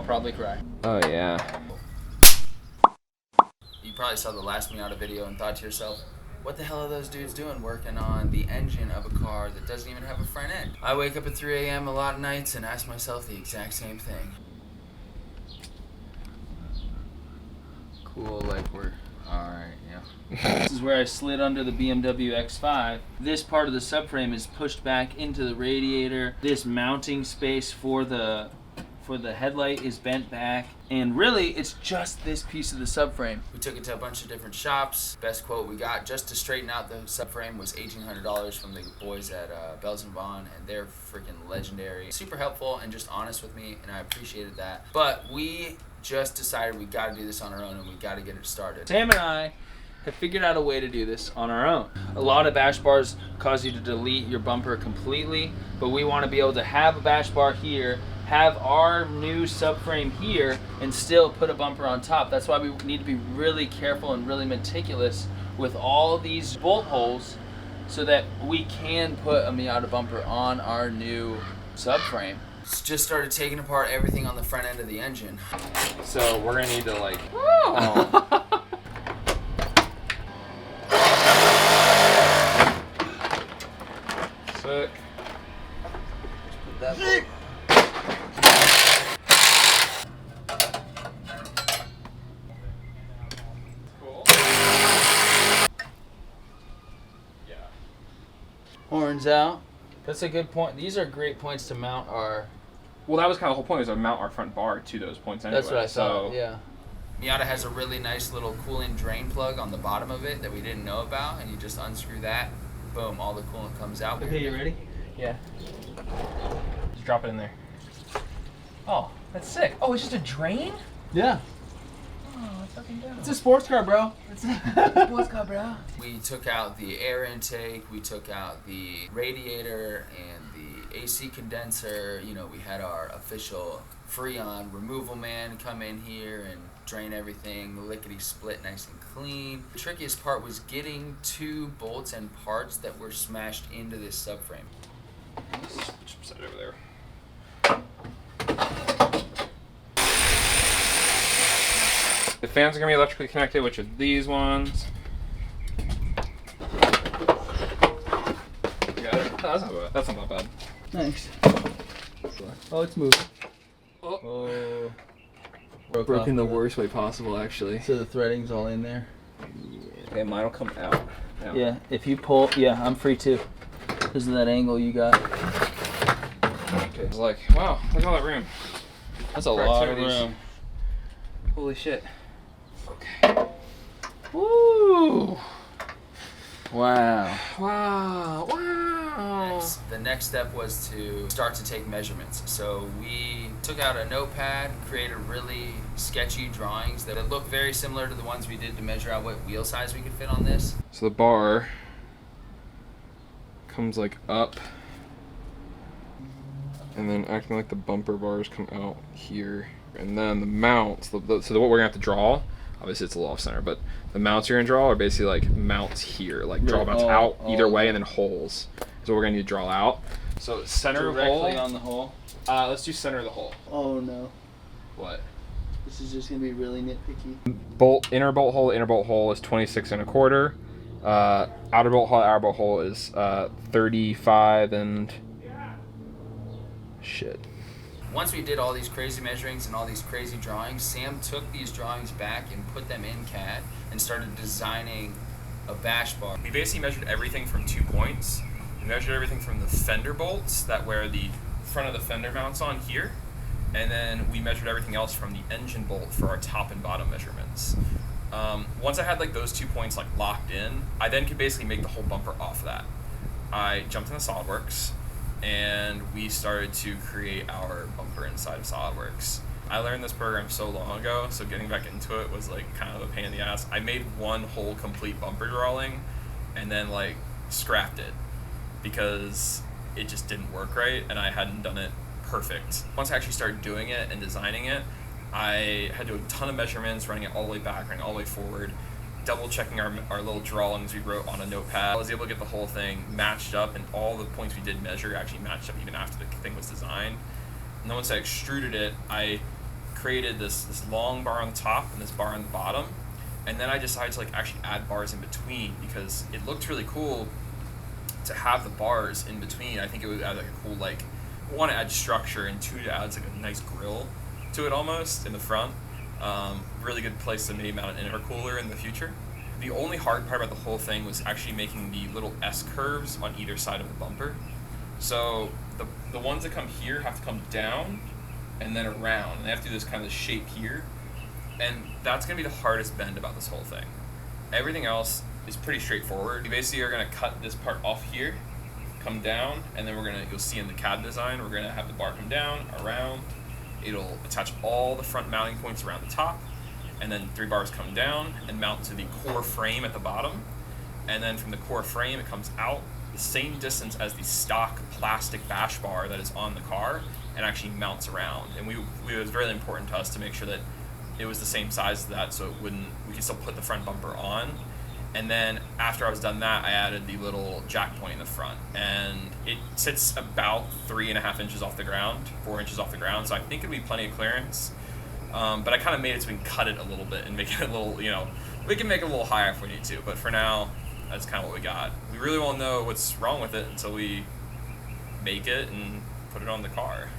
probably cry. Oh yeah. You probably saw the last Miata video and thought to yourself, what the hell are those dudes doing working on the engine of a car that doesn't even have a front end? I wake up at 3 a.m. a lot of nights and ask myself the exact same thing. Cool, like we're... Alright, yeah. This is where I slid under the BMW X5. This part of the subframe is pushed back into the radiator. This mounting space for the headlight is bent back. And really, it's just this piece of the subframe. We took it to a bunch of different shops. Best quote we got just to straighten out the subframe was $1,800 from the boys at Bells & Bond, and they're freaking legendary. Super helpful and just honest with me, and I appreciated that. But we just decided we got to do this on our own, and we got to get it started. Sam and I have figured out a way to do this on our own. A lot of bash bars cause you to delete your bumper completely, but we want to be able to have a bash bar here, have our new subframe here, and still put a bumper on top. That's why we need to be really careful and really meticulous with all these bolt holes so that we can put a Miata bumper on our new subframe. Just started taking apart everything on the front end of the engine. So we're gonna need to like. Sick. Put that Cool. Yeah. horns out. That's a good point. These are great points to mount our... Well, that was kind of the whole point, was to mount our front bar to those points anyway. That's what I thought, so... yeah. Miata has a really nice little coolant drain plug on the bottom of it that we didn't know about, and you just unscrew that, boom, all the coolant comes out. Okay, you ready? Yeah. Just drop it in there. Oh, that's sick. Oh, it's just a drain? Yeah. Oh, that's fucking dope. It's a sports car, bro. It's a sports car, bro. We took out the air intake, we took out the radiator and the AC condenser. You know, we had our official Freon removal man come in here and drain everything, lickety split, nice and clean. The trickiest part was getting two bolts and parts that were smashed into this subframe. Just set it over there. The fans are gonna be electrically connected, which are these ones. You got it? Oh, that's not bad. That's not that bad. Thanks. Oh, it's moving. Oh. Broken the worst way possible, actually. So the threading's all in there? Okay, mine will come out. Yeah, if you pull, yeah, I'm free too. Because of that angle you got. Okay, it's like, wow, look at all that room. That's a lot of Productivities. room. Holy shit. Okay. Woo! Wow. Wow, wow. The next step was to start to take measurements. So we took out a notepad, created really sketchy drawings that look very similar to the ones we did to measure out what wheel size we could fit on this. So the bar comes like up, and then acting like the bumper bars come out here. And then the mounts, so what we're gonna have to draw, obviously it's a little off center, but the mounts you're gonna draw are basically like mounts here, like draw mounts out either way, and then holes. So we're gonna need to draw out. So center of hole. Directly on the hole. Let's do center of the hole. Oh no. What? This is just gonna be really nitpicky. Inner bolt hole is 26 1/4. Outer bolt hole is 35 and shit. Once we did all these crazy measurings and all these crazy drawings, Sam took these drawings back and put them in CAD and started designing a bash bar. We basically measured everything from 2 points. We measured everything from the fender bolts that where the front of the fender mounts on here, and then we measured everything else from the engine bolt for our top and bottom measurements. Once I had like those 2 points like locked in, I then could basically make the whole bumper off that. I jumped into SolidWorks and we started to create our bumper inside of SolidWorks. I learned this program so long ago, so getting back into it was like kind of a pain in the ass. I made one whole complete bumper drawing and then like scrapped it because it just didn't work right and I hadn't done it perfect. Once I actually started doing it and designing it, I had to do a ton of measurements, running it all the way back, running it all the way forward, double checking our little drawings we wrote on a notepad. I was able to get the whole thing matched up, and all the points we did measure actually matched up even after the thing was designed. And then once I extruded it, I created this long bar on the top and this bar on the bottom, and then I decided to like actually add bars in between because it looked really cool to have the bars in between. I think it would add like a cool, like, one, to add structure, and two, to add like a nice grill to it almost in the front. Really good place to maybe mount an intercooler in the future. The only hard part about the whole thing was actually making the little S curves on either side of the bumper. So the ones that come here have to come down and then around, and they have to do this kind of shape here, and that's going to be the hardest bend about this whole thing. Everything else is pretty straightforward. You basically are going to cut this part off here, come down, and then you'll see in the CAD design, we're going to have the bar come down, around, it'll attach all the front mounting points around the top, and then 3 bars come down and mount to the core frame at the bottom, and then from the core frame it comes out the same distance as the stock plastic bash bar that is on the car and actually mounts around. And it was really important to us to make sure that it was the same size as that, so we could still put the front bumper on. And then after I was done that, I added the little jack point in the front, and it sits about 3.5 inches off the ground, 4 inches off the ground, so I think it'd be plenty of clearance. But I kind of made it so we can cut it a little bit and make it a little, we can make it a little higher if we need to, but for now, that's kind of what we got. We really won't know what's wrong with it until we make it and put it on the car.